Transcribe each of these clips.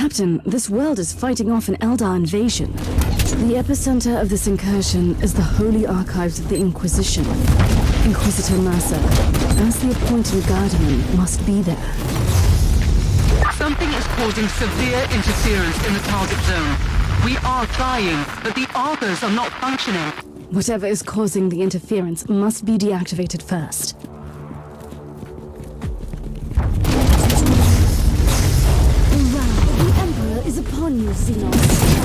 Captain, this world is fighting off an Eldar invasion. The epicenter of this incursion is the holy archives of the Inquisition. Inquisitor Mercer, as the appointed guardian, must be there. Something is causing severe interference in the target zone. We are trying, but the Arbors are not functioning. Whatever is causing the interference must be deactivated first. The Emperor is upon you, Xenos.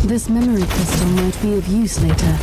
This memory crystal might be of use later.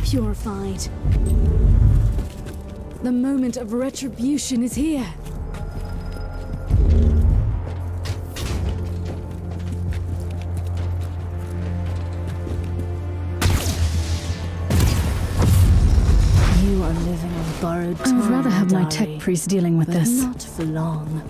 Purified. The moment of retribution is here. You are living on borrowed time. I'd rather have my tech priest dealing with this. Not for long.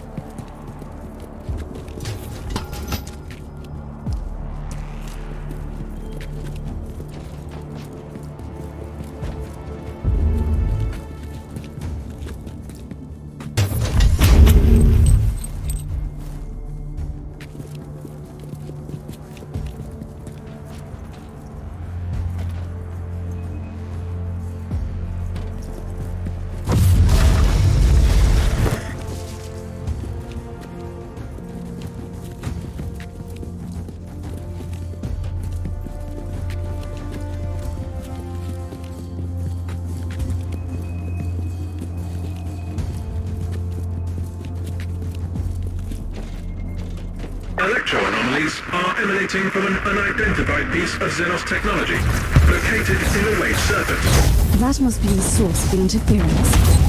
Electro-anomalies are emanating from an unidentified piece of Xenos technology, located in a wave surface. That must be the source of the interference.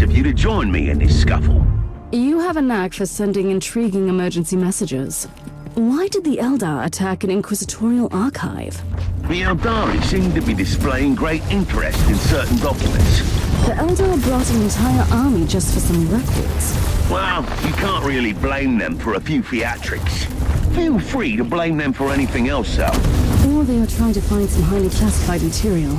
of you to join me in this scuffle. You have a knack for sending intriguing emergency messages. Why did the Eldar attack an inquisitorial archive? The Eldari seem to be displaying great interest in certain documents. The Eldar brought an entire army just for some records. Well, you can't really blame them for a few theatrics. Feel free to blame them for anything else, though. Or they are trying to find some highly classified material.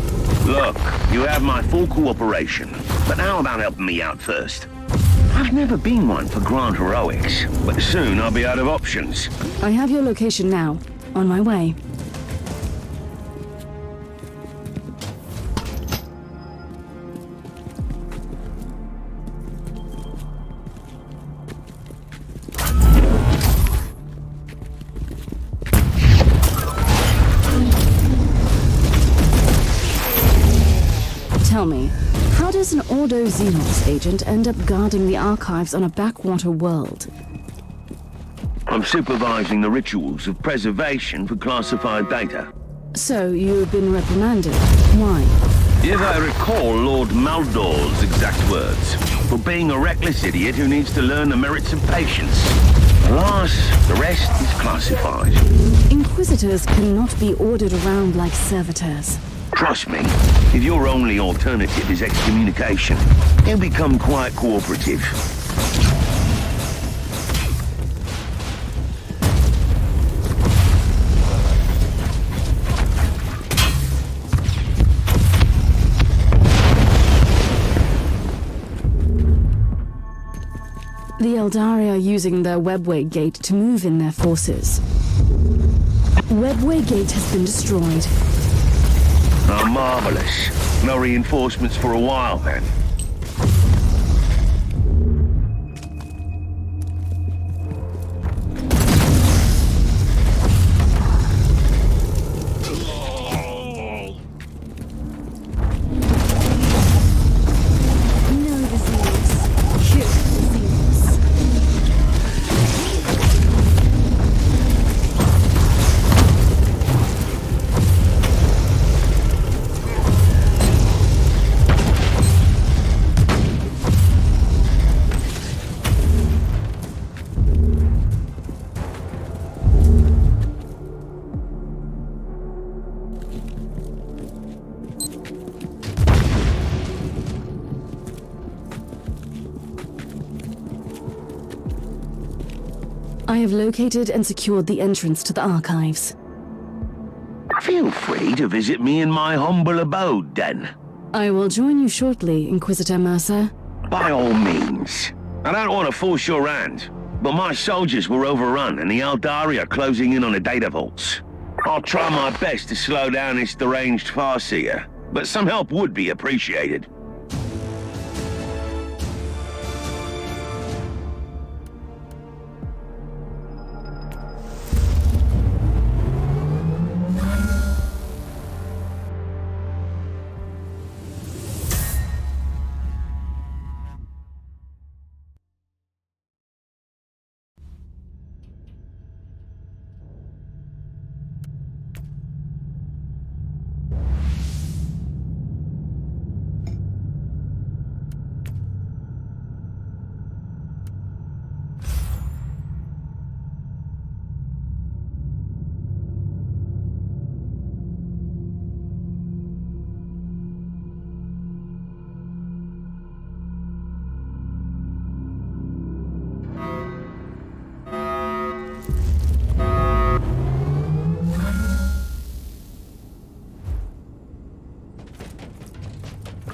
Look, you have my full cooperation, but how about helping me out first? I've never been one for grand heroics, but soon I'll be out of options. I have your location now. On my way. Tell me, how does an Ordo Xenos agent end up guarding the archives on a backwater world? I'm supervising the rituals of preservation for classified data. So, you've been reprimanded. Why? If I recall Lord Maldor's exact words, for being a reckless idiot who needs to learn the merits of patience. Alas, the rest is classified. Inquisitors cannot be ordered around like servitors. Trust me, if your only alternative is excommunication, you'll become quite cooperative. The Eldari are using their Webway Gate to move in their forces. Webway Gate has been destroyed. Oh, marvelous. No reinforcements for a while, then. I have located and secured the entrance to the archives. Feel free to visit me in my humble abode, then. I will join you shortly, Inquisitor Mercer. By all means. I don't want to force your hand, but my soldiers were overrun and the Eldari are closing in on the data vaults. I'll try my best to slow down this deranged farseer, but some help would be appreciated.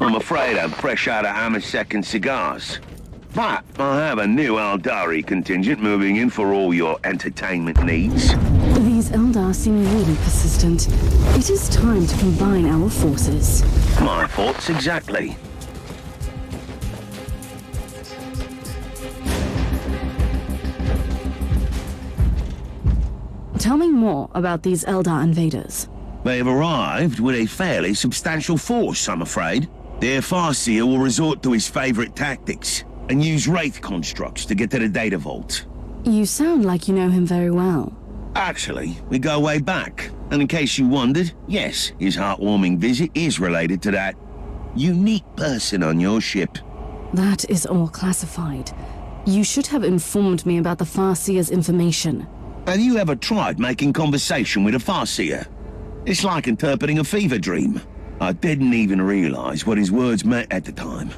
I'm afraid I'm fresh out of Amasek and cigars. But I have a new Eldari contingent moving in for all your entertainment needs. These Eldar seem really persistent. It is time to combine our forces. My thoughts exactly. Tell me more about these Eldar invaders. They've arrived with a fairly substantial force, I'm afraid. Their Farseer will resort to his favorite tactics and use Wraith constructs to get to the data vault. You sound like you know him very well. Actually, we go way back. And in case you wondered, yes, his heartwarming visit is related to that unique person on your ship. That is all classified. You should have informed me about the Farseer's information. Have you ever tried making conversation with a Farseer? It's like interpreting a fever dream. I didn't even realize what his words meant at the time.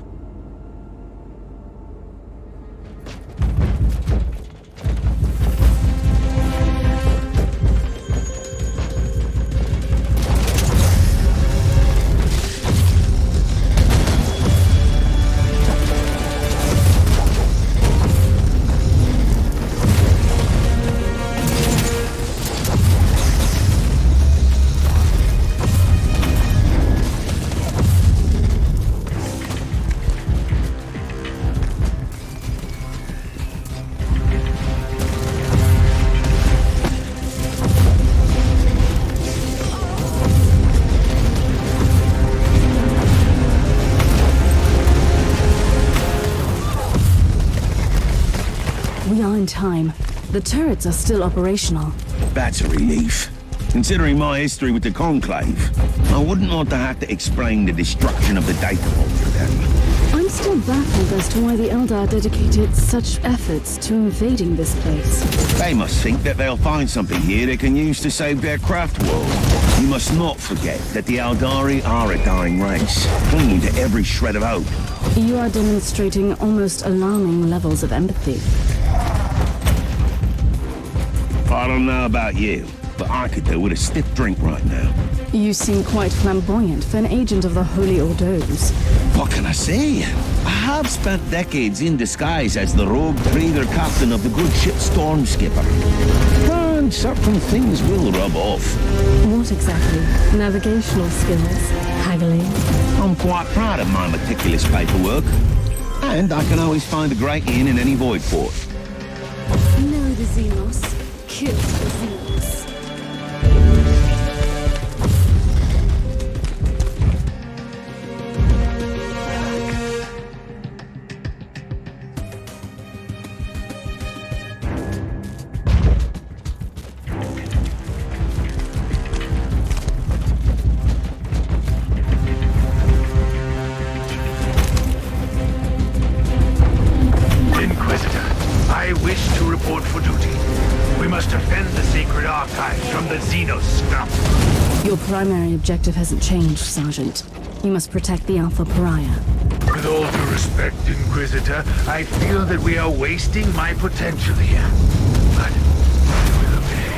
Time. The turrets are still operational. That's a relief. Considering my history with the Conclave, I wouldn't want to have to explain the destruction of the data vault to them. I'm still baffled as to why the Eldar dedicated such efforts to invading this place. They must think that they'll find something here they can use to save their craft world. You must not forget that the Eldari are a dying race, clinging to every shred of hope. You are demonstrating almost alarming levels of empathy. I don't know about you, but I could do with a stiff drink right now. You seem quite flamboyant for an agent of the Holy Ordos. What can I say? I have spent decades in disguise as the rogue trader captain of the good ship Storm Skipper. And certain things will rub off. What exactly? Navigational skills? Haggling? I'm quite proud of my meticulous paperwork. And I can always find a great inn in any void port. Know the Xenos. Kill the Xenos. Inquisitor, I wish to report for duty. We must defend the sacred archives from the Xenos scum. Your primary objective hasn't changed, Sergeant. You must protect the Alpha Pariah. With all due respect, Inquisitor, I feel that we are wasting my potential here. But we'll obey.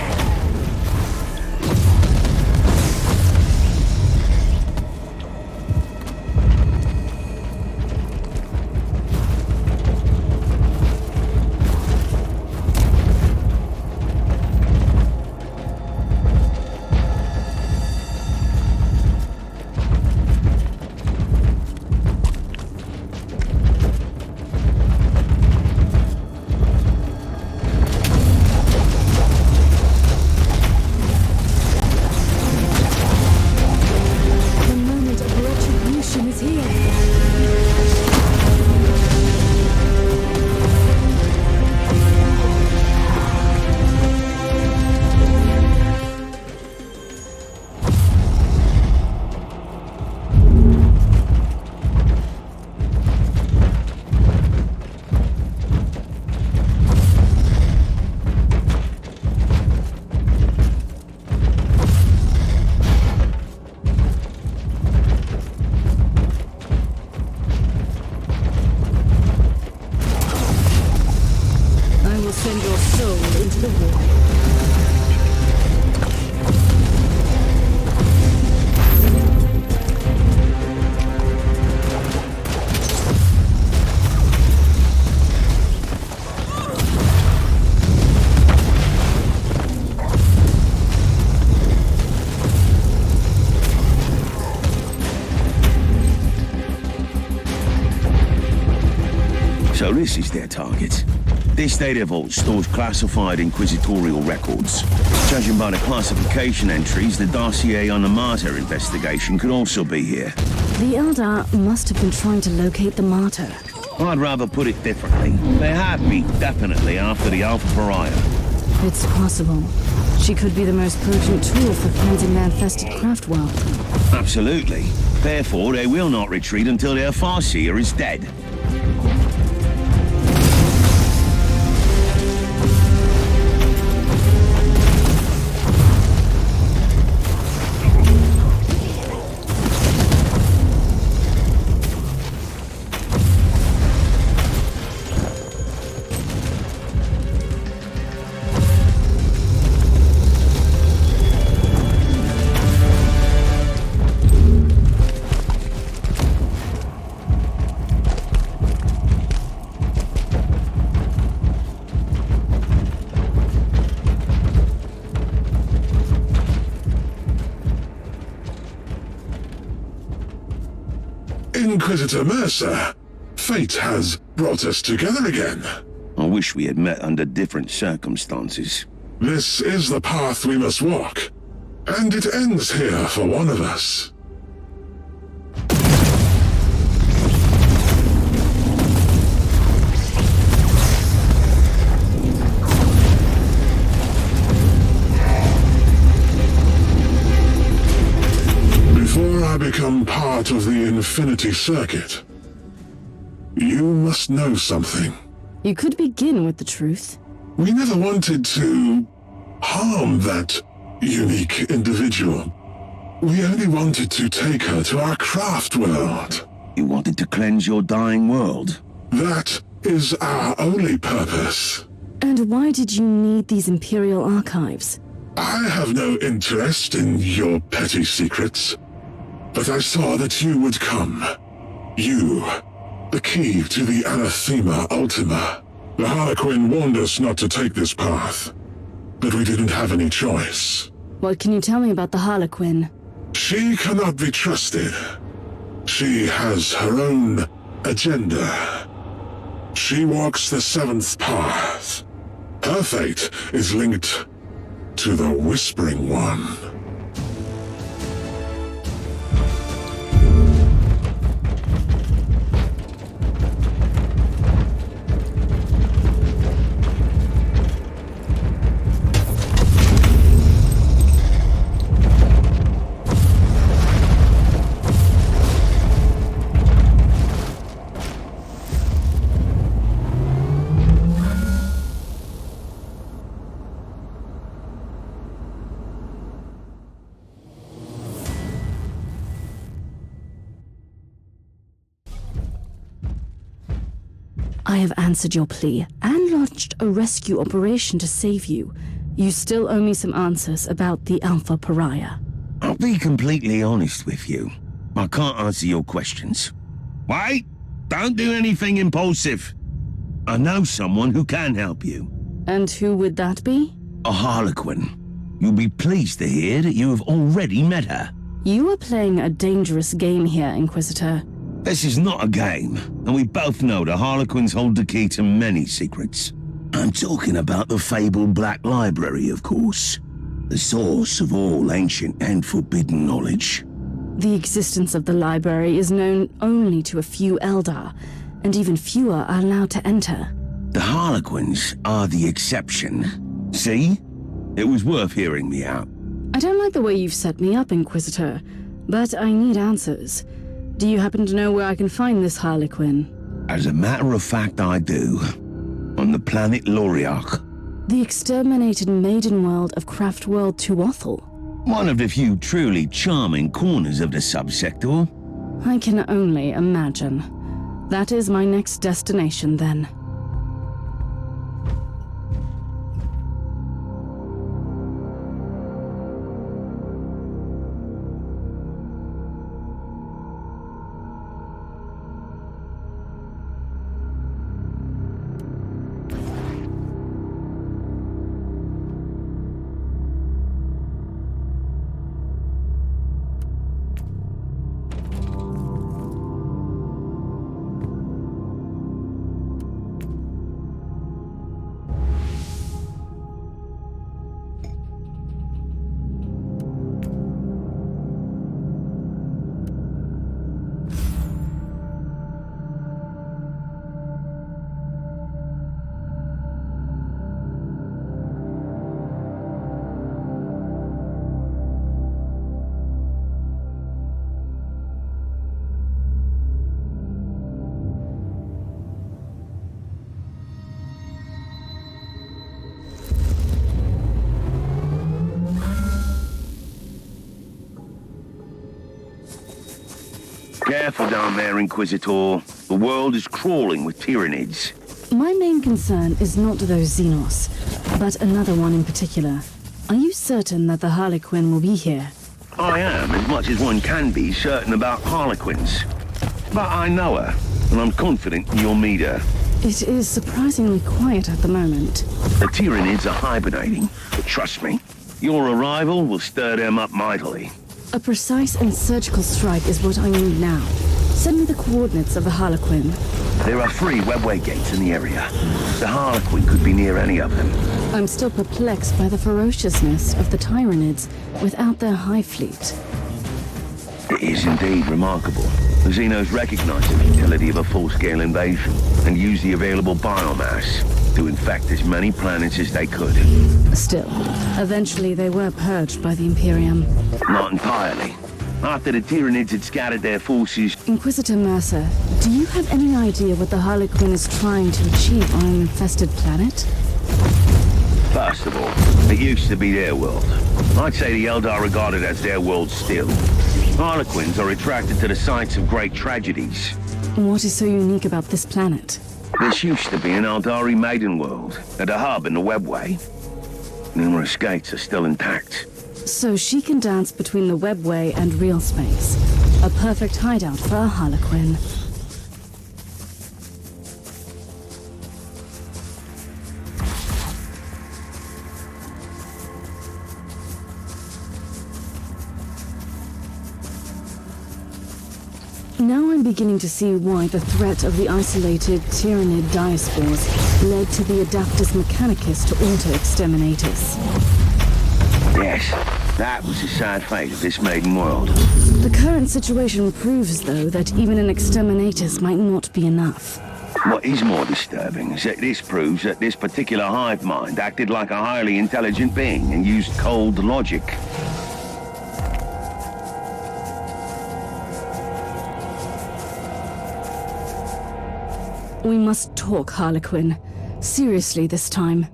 Send your soul into the void. So this is their target. This data vault stores classified inquisitorial records. Judging by the classification entries, the dossier on the Martyr investigation could also be here. The Eldar must have been trying to locate the Martyr. I'd rather put it differently. They have been definitely after the Alpha Pariah. It's possible. She could be the most potent tool for cleansing the infested craft world. Absolutely. Therefore, they will not retreat until their Farseer is dead. Inquisitor Mercer, fate has brought us together again. I wish we had met under different circumstances. This is the path we must walk, and it ends here for one of us. Before I become part of the Infinity Circuit, you must know something. You could begin with the truth. We never wanted to harm that unique individual. We only wanted to take her to our craft world. You wanted to cleanse your dying world? That is our only purpose. And why did you need these Imperial archives? I have no interest in your petty secrets, but I saw that you would come. You, the key to the Anathema Ultima. The Harlequin warned us not to take this path, but we didn't have any choice. What can you tell me about the Harlequin? She cannot be trusted. She has her own agenda. She walks the seventh path. Her fate is linked to the Whispering One. I have answered your plea and launched a rescue operation to save you. You still owe me some answers about the Alpha Pariah. I'll be completely honest with you. I can't answer your questions. Wait! Don't do anything impulsive. I know someone who can help you. And who would that be? A Harlequin. You'll be pleased to hear that you have already met her. You are playing a dangerous game here, Inquisitor. This is not a game, and we both know the Harlequins hold the key to many secrets. I'm talking about the fabled Black Library, of course. The source of all ancient and forbidden knowledge. The existence of the library is known only to a few Eldar, and even fewer are allowed to enter. The Harlequins are the exception. See? It was worth hearing me out. I don't like the way you've set me up, Inquisitor, but I need answers. Do you happen to know where I can find this Harlequin? As a matter of fact, I do. On the planet Loriarch. The exterminated maiden world of Craft World Tuathal. One of the few truly charming corners of the subsector. I can only imagine. That is my next destination, then. Careful down there, Inquisitor. The world is crawling with Tyranids. My main concern is not those Xenos, but another one in particular. Are you certain that the Harlequin will be here? I am, as much as one can be certain about Harlequins. But I know her, and I'm confident you'll meet her. It is surprisingly quiet at the moment. The Tyranids are hibernating, but trust me, your arrival will stir them up mightily. A precise and surgical strike is what I need now. Send me the coordinates of the Harlequin. There are 3 webway gates in the area. The Harlequin could be near any of them. I'm still perplexed by the ferociousness of the Tyranids without their high fleet. It is indeed remarkable. The Xenos recognize the futility of a full-scale invasion and use the available biomass to infect as many planets as they could. Still, eventually they were purged by the Imperium. Not entirely. After the Tyranids had scattered their forces... Inquisitor Mercer, do you have any idea what the Harlequin is trying to achieve on an infested planet? First of all, it used to be their world. I'd say the Eldar regard it as their world still. Harlequins are attracted to the sites of great tragedies. What is so unique about this planet? This used to be an Eldari maiden world, at a hub in the webway. Numerous gates are still intact. So she can dance between the webway and real space. A perfect hideout for a Harlequin. Now I'm beginning to see why the threat of the isolated Tyranid diaspores led to the Adaptus Mechanicus to auto-exterminate us. Yes, that was the sad fate of this maiden world. The current situation proves, though, that even an exterminatus might not be enough. What is more disturbing is that this proves that this particular hive mind acted like a highly intelligent being and used cold logic. We must talk, Harlequin. Seriously this time.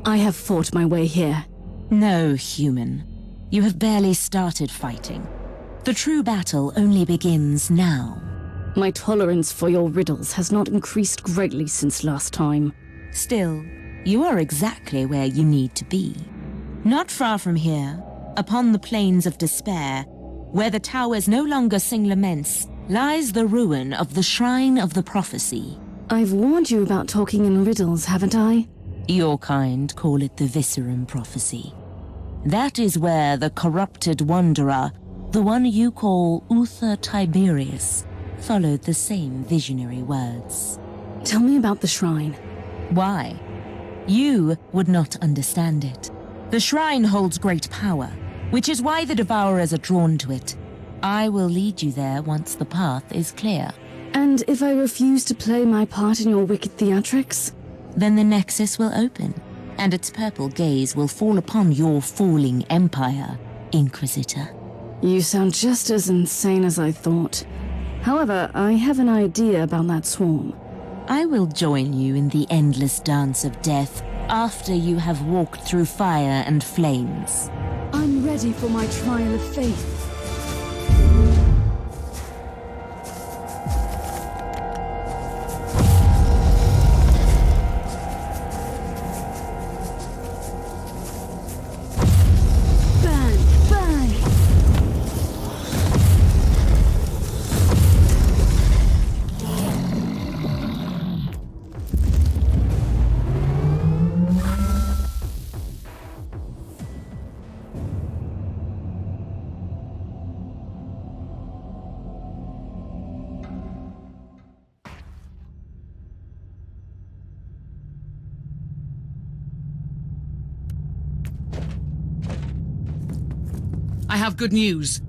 I have fought my way here. No, human. You have barely started fighting. The true battle only begins now. My tolerance for your riddles has not increased greatly since last time. Still, you are exactly where you need to be. Not far from here, upon the plains of despair, where the towers no longer sing laments, lies the ruin of the Shrine of the Prophecy. I've warned you about talking in riddles, haven't I? Your kind call it the Viscerum Prophecy. That is where the corrupted wanderer, the one you call Uther Tiberius, followed the same visionary words. Tell me about the shrine. Why? You would not understand it. The shrine holds great power, which is why the Devourers are drawn to it. I will lead you there once the path is clear. And if I refuse to play my part in your wicked theatrics? Then the Nexus will open, and its purple gaze will fall upon your falling empire, Inquisitor. You sound just as insane as I thought. However, I have an idea about that swarm. I will join you in the endless dance of death after you have walked through fire and flames. I'm ready for my trial of faith. I have good news.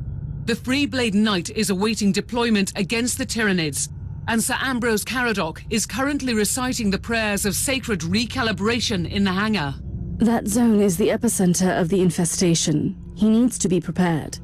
The Freeblade Knight is awaiting deployment against the Tyranids, and Sir Ambrose Caradoc is currently reciting the prayers of sacred recalibration in the hangar. That zone is the epicenter of the infestation. He needs to be prepared.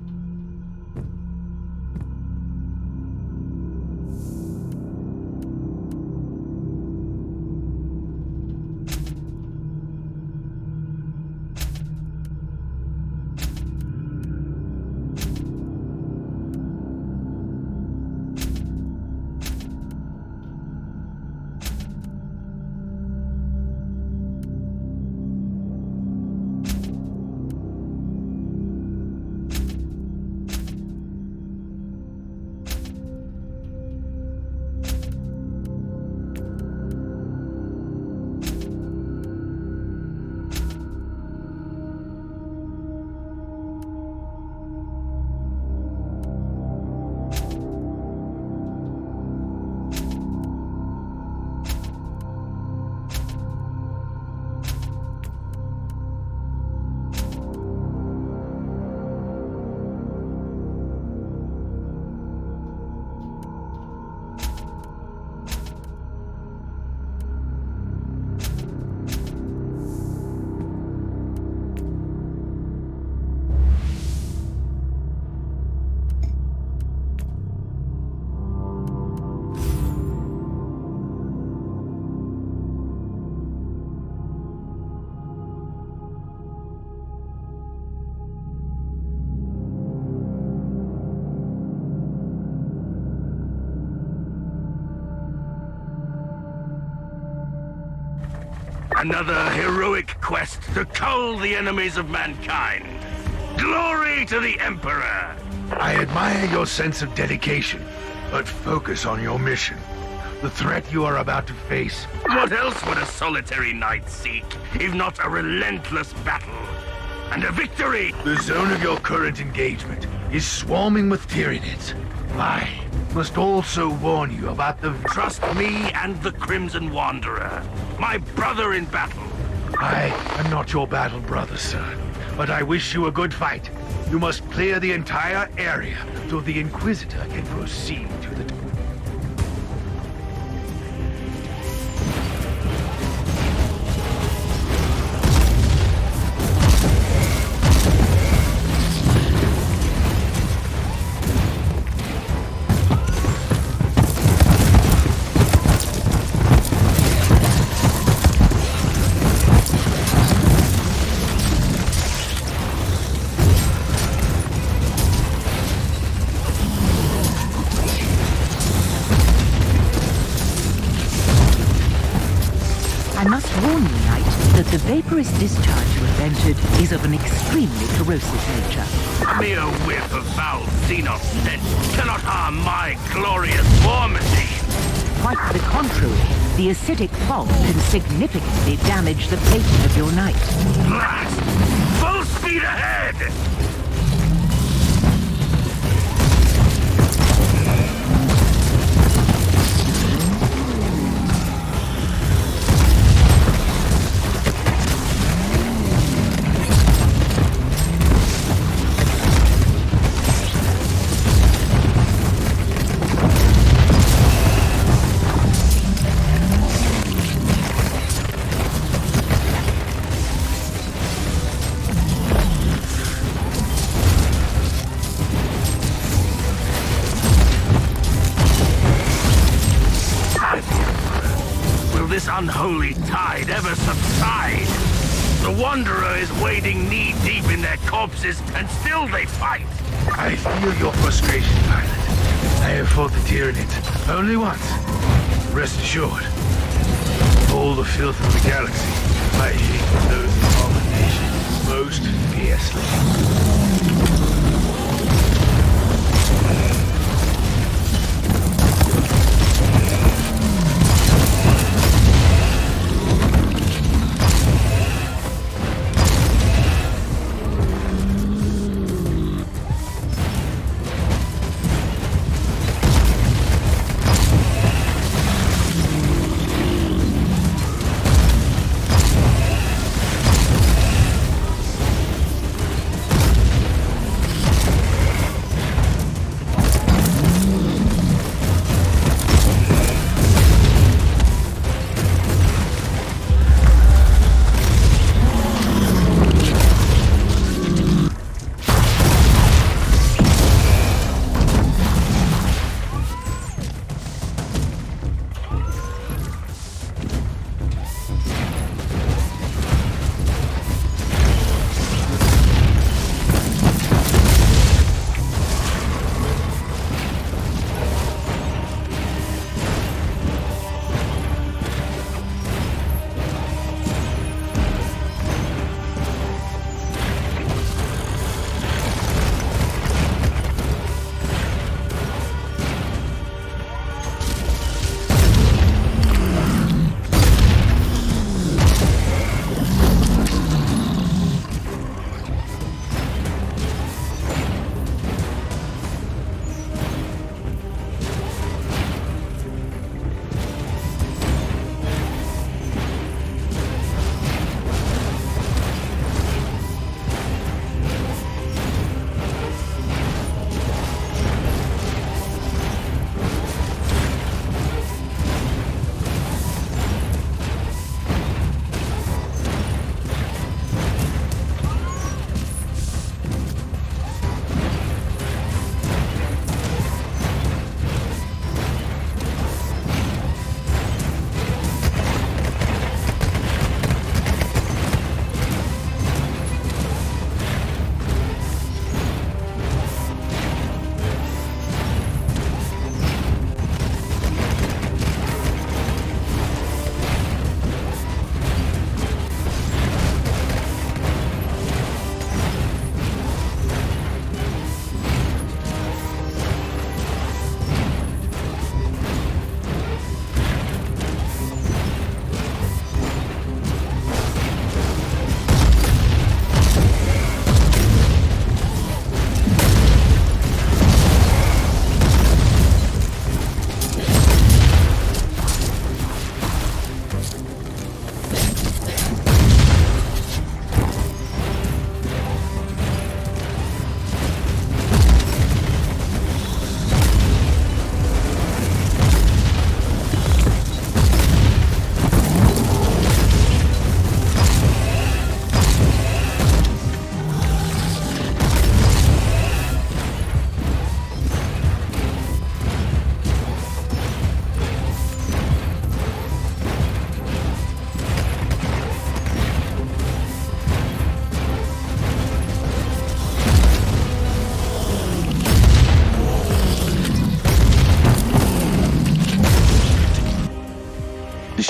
Another heroic quest to cull the enemies of mankind. Glory to the Emperor! I admire your sense of dedication, but focus on your mission. The threat you are about to face. What else would a solitary knight seek, if not a relentless battle? And a victory! The zone of your current engagement is swarming with Tyranids. I must also warn you about the... Trust me and the Crimson Wanderer, my brother in battle. I am not your battle brother, sir, but I wish you a good fight. You must clear the entire area so the Inquisitor can proceed to the... The vaporous discharge you have entered is of an extremely corrosive nature. Mere whiff of foul xenos stench cannot harm my glorious war machine. Quite the contrary, the acidic fog can significantly damage the plating of your knight. Blast! Full speed ahead! Unholy tide ever subside? The Wanderer is wading knee-deep in their corpses, and still they fight! I feel your frustration, pilot. I have fought the Tyranids only once. Rest assured, all the filth of the galaxy, I hate those abominations most fiercely.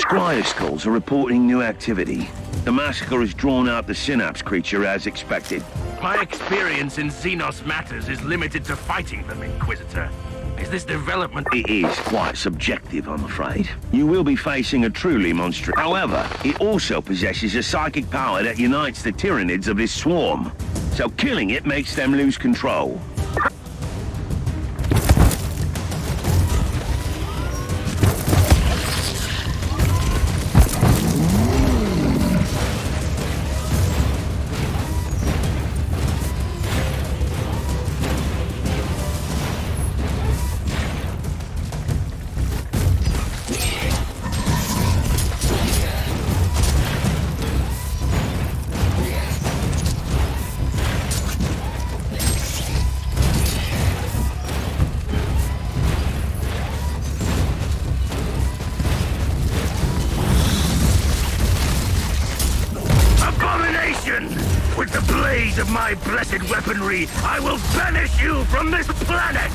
Squire skulls are reporting new activity. The massacre has drawn out the synapse creature as expected. My experience in Xenos matters is limited to fighting them, Inquisitor. Is this development... It is quite subjective, I'm afraid. You will be facing a truly monstrous... However, it also possesses a psychic power that unites the Tyranids of this swarm. So killing it makes them lose control. With the blade of my blessed weaponry, I will banish you from this planet!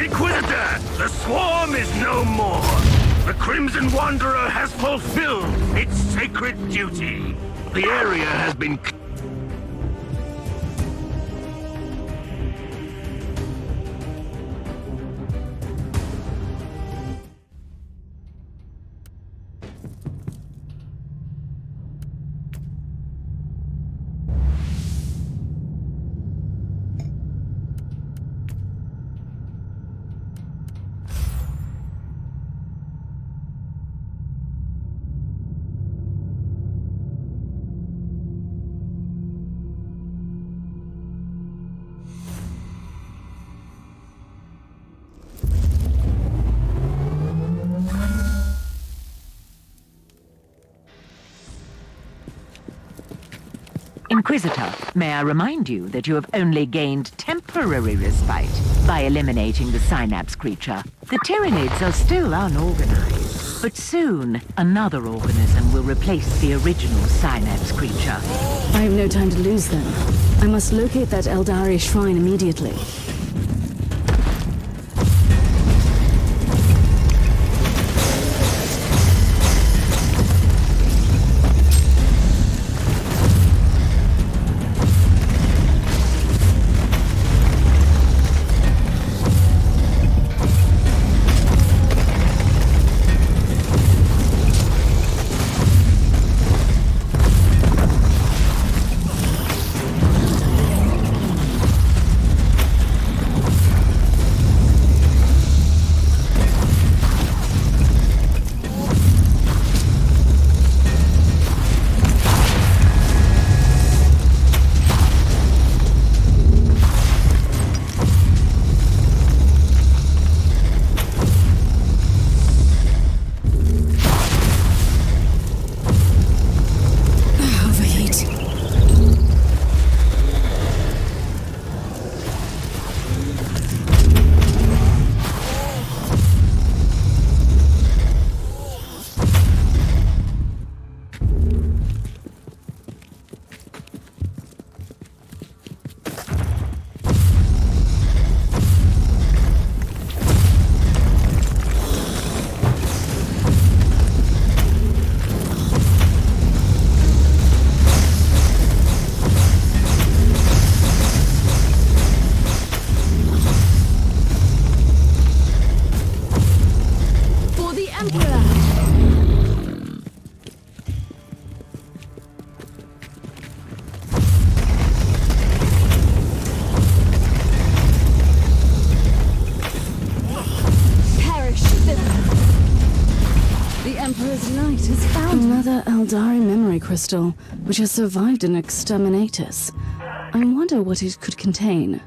Inquisitor, the swarm is no more. The Crimson Wanderer has fulfilled its sacred duty. The area has been... Inquisitor, may I remind you that you have only gained temporary respite by eliminating the synapse creature. The Tyranids are still unorganized, but soon another organism will replace the original synapse creature. I have no time to lose then. I must locate that Eldari shrine immediately. Another Eldari memory crystal, which has survived an exterminatus. I wonder what it could contain.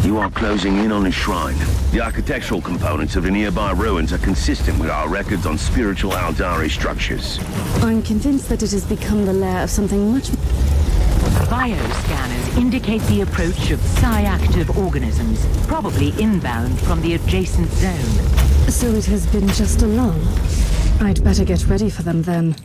You are closing in on the shrine. The architectural components of the nearby ruins are consistent with our records on spiritual Aldari structures. I'm convinced that it has become the lair of something much... Bioscanners indicate the approach of psi-active organisms, probably inbound from the adjacent zone. So it has been just a lull. I'd better get ready for them then.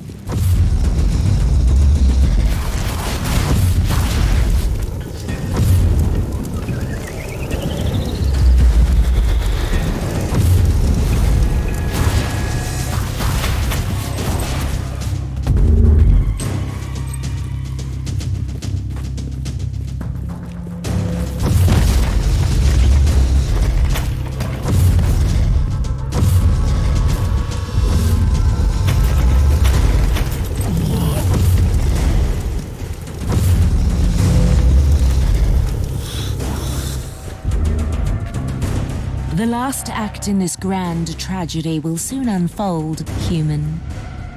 The last act in this grand tragedy will soon unfold, human.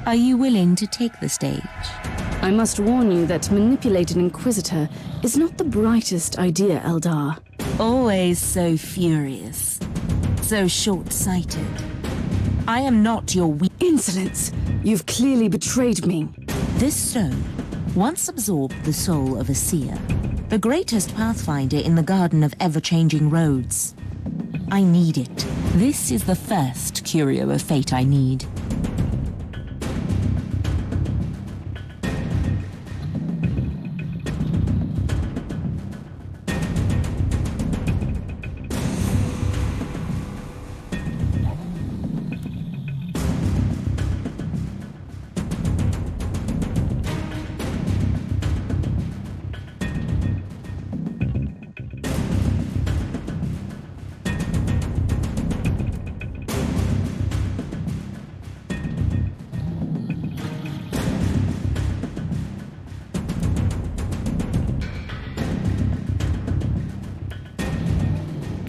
Are you willing to take the stage? I must warn you that manipulating Inquisitor is not the brightest idea, Eldar. Always so furious. So short-sighted. I am not your weak... Insolence! You've clearly betrayed me. This stone once absorbed the soul of a seer, the greatest pathfinder in the Garden of Ever-Changing Roads. I need it. This is the first curio of fate I need.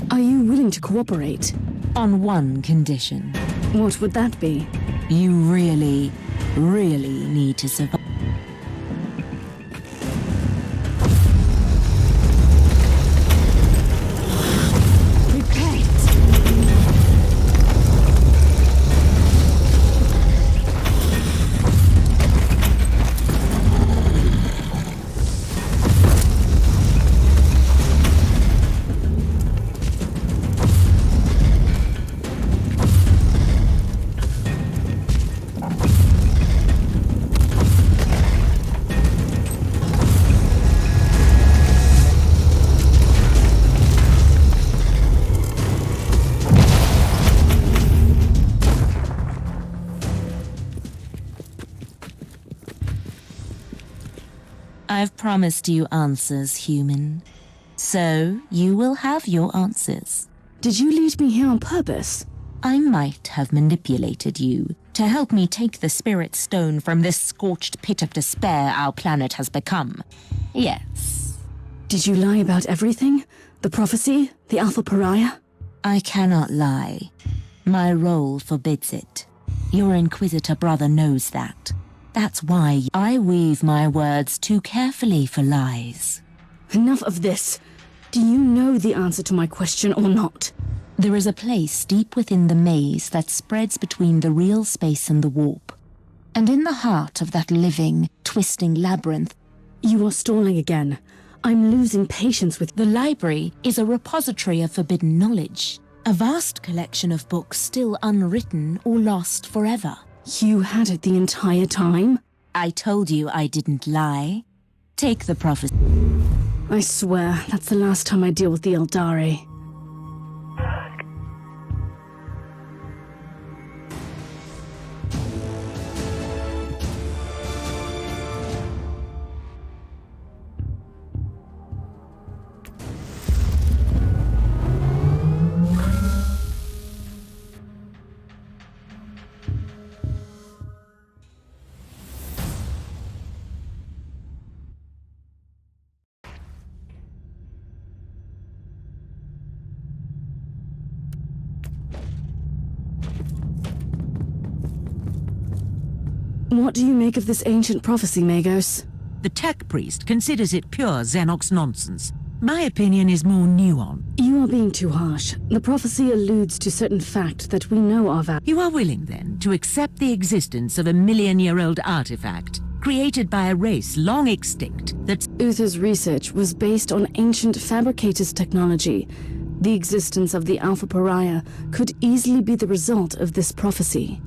Are you willing to cooperate? On one condition. What would that be? You really, really need to survive. I've promised you answers, human. So, you will have your answers. Did you lead me here on purpose? I might have manipulated you to help me take the spirit stone from this scorched pit of despair our planet has become. Yes. Did you lie about everything? The prophecy? The Alpha Pariah? I cannot lie. My role forbids it. Your Inquisitor brother knows that. That's why I weave my words too carefully for lies. Enough of this. Do you know the answer to my question or not? There is a place deep within the maze that spreads between the real space and the warp. And in the heart of that living, twisting labyrinth... You are stalling again. I'm losing patience with... The library is a repository of forbidden knowledge. A vast collection of books still unwritten or lost forever. You had it the entire time? I told you I didn't lie. Take the prophecy. I swear, that's the last time I deal with the Eldari. What do you make of this ancient prophecy, Magos? The tech priest considers it pure Xenox nonsense. My opinion is more nuanced. You are being too harsh. The prophecy alludes to certain facts that we know are valid. You are willing, then, to accept the existence of a million-year-old artifact created by a race long extinct that's... Uther's research was based on ancient fabricators' technology. The existence of the Alpha Pariah could easily be the result of this prophecy.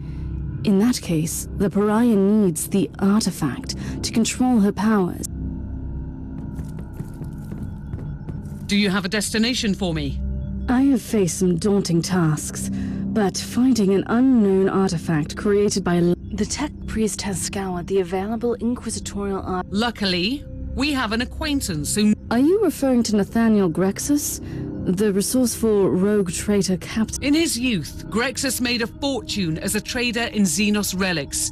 In that case, the Pariah needs the artifact to control her powers. Do you have a destination for me? I have faced some daunting tasks, but finding an unknown artifact created by the tech priest has scoured the available inquisitorial art. Luckily, we have an acquaintance who... Are you referring to Nathaniel Grexus, the resourceful rogue traitor captain? In his youth, Grexus made a fortune as a trader in Xenos relics.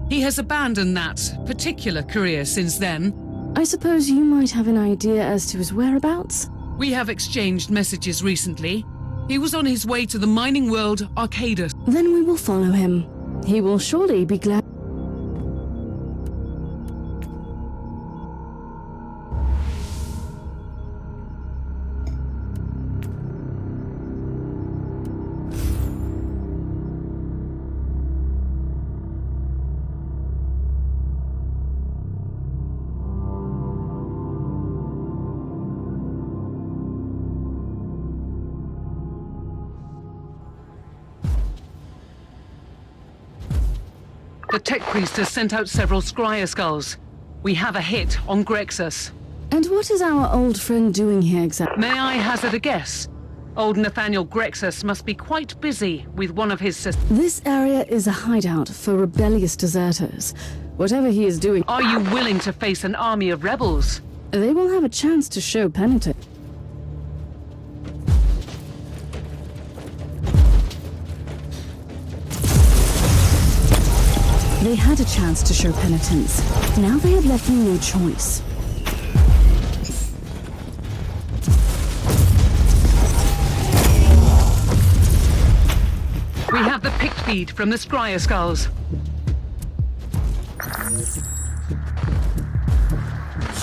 He has abandoned that particular career since then. I suppose you might have an idea as to his whereabouts? We have exchanged messages recently. He was on his way to the mining world Arcadus. Then we will follow him. He will surely be glad. The tech priest has sent out several scryer skulls. We have a hit on Grexus. And what is our old friend doing here exactly? May I hazard a guess? Old Nathaniel Grexus must be quite busy with one of his sisters. This area is a hideout for rebellious deserters. Whatever he is doing... Are you willing to face an army of rebels? They will have a chance to show penitence. They had a chance to show penitence. Now they have left me no choice. We have the picked feed from the scryer skulls.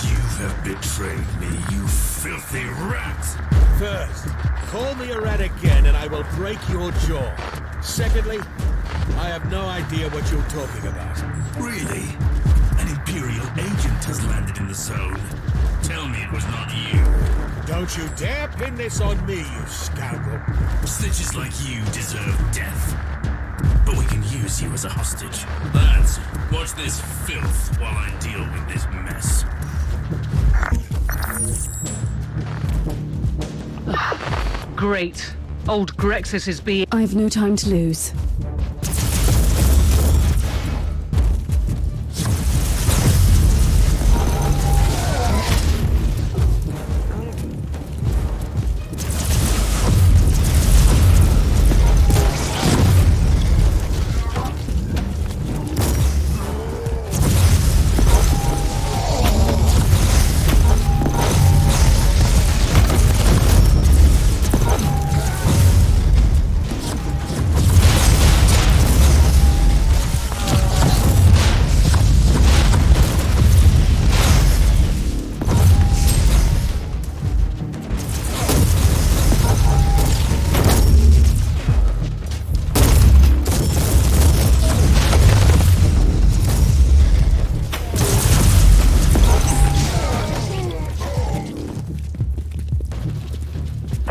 You have betrayed me, you filthy rat! First, call me a rat again and I will break your jaw. Secondly, I have no idea what you're talking about. Really? An Imperial agent has landed in the zone. Tell me it was not you. Don't you dare pin this on me, you scoundrel. Snitches like you deserve death. But we can use you as a hostage. Lads, watch this filth while I deal with this mess. Great. Old Grexus is being... I've no time to lose.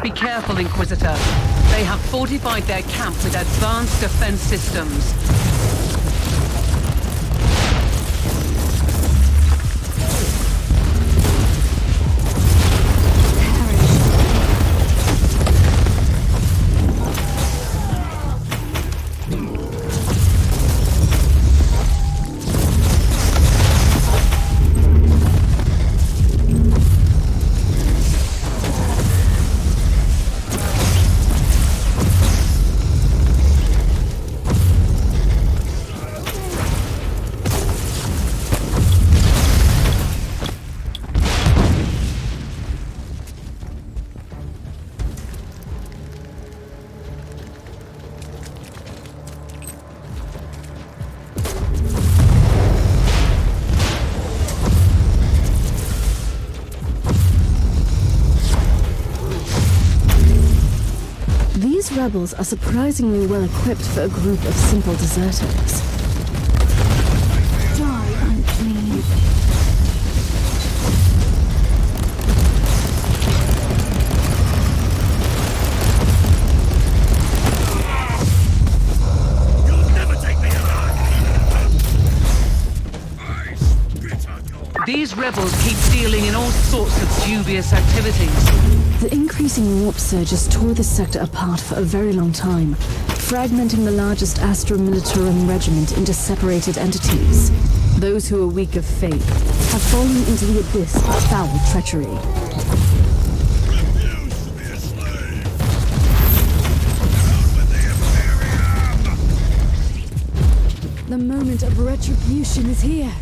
Be careful, Inquisitor. They have fortified their camp with advanced defense systems. These rebels are surprisingly well equipped for a group of simple deserters. Die, unclean. These rebels keep dealing in all sorts of dubious activities. The increasing warp surges tore this sector apart for a very long time, fragmenting the largest Astra Militarum regiment into separated entities. Those who are weak of faith have fallen into the abyss of foul treachery. Refuse to be a slave! Down with the Imperium! The moment of retribution is here.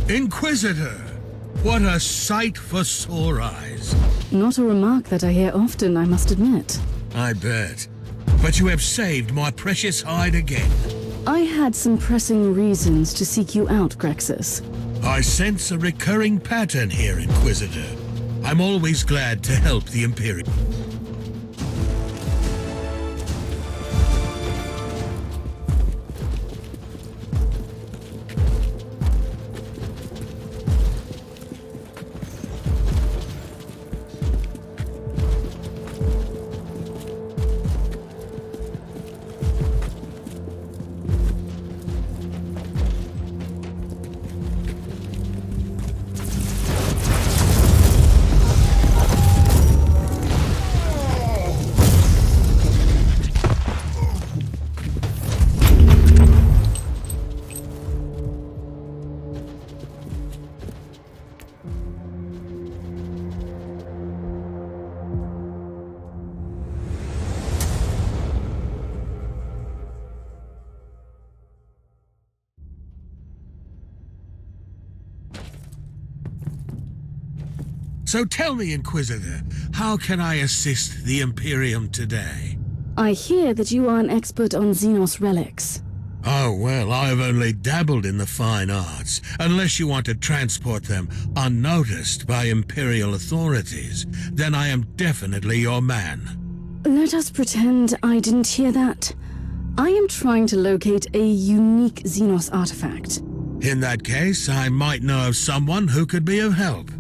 Inquisitor! What a sight for sore eyes. Not a remark that I hear often, I must admit. I bet. But you have saved my precious hide again. I had some pressing reasons to seek you out, Grexus. I sense a recurring pattern here, Inquisitor. I'm always glad to help the Imperii. So tell me, Inquisitor, how can I assist the Imperium today? I hear that you are an expert on Xenos relics. Oh, well, I've only dabbled in the fine arts, unless you want to transport them unnoticed by Imperial authorities. Then I am definitely your man. Let us pretend I didn't hear that. I am trying to locate a unique Xenos artifact. In that case, I might know of someone who could be of help.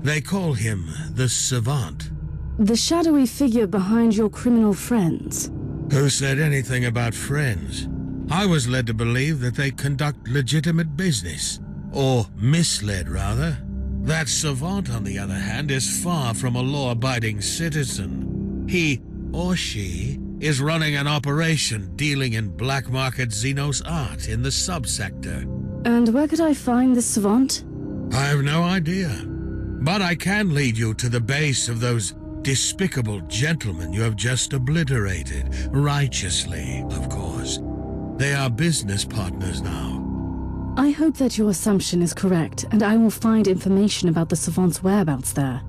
They call him the Savant. The shadowy figure behind your criminal friends. Who said anything about friends? I was led to believe that they conduct legitimate business. Or misled, rather. That Savant, on the other hand, is far from a law-abiding citizen. He, or she, is running an operation dealing in black market Xenos art in the subsector. And where could I find this Savant? I have no idea. But I can lead you to the base of those despicable gentlemen you have just obliterated. Righteously, of course. They are business partners now. I hope that your assumption is correct, and I will find information about the Savant's whereabouts there.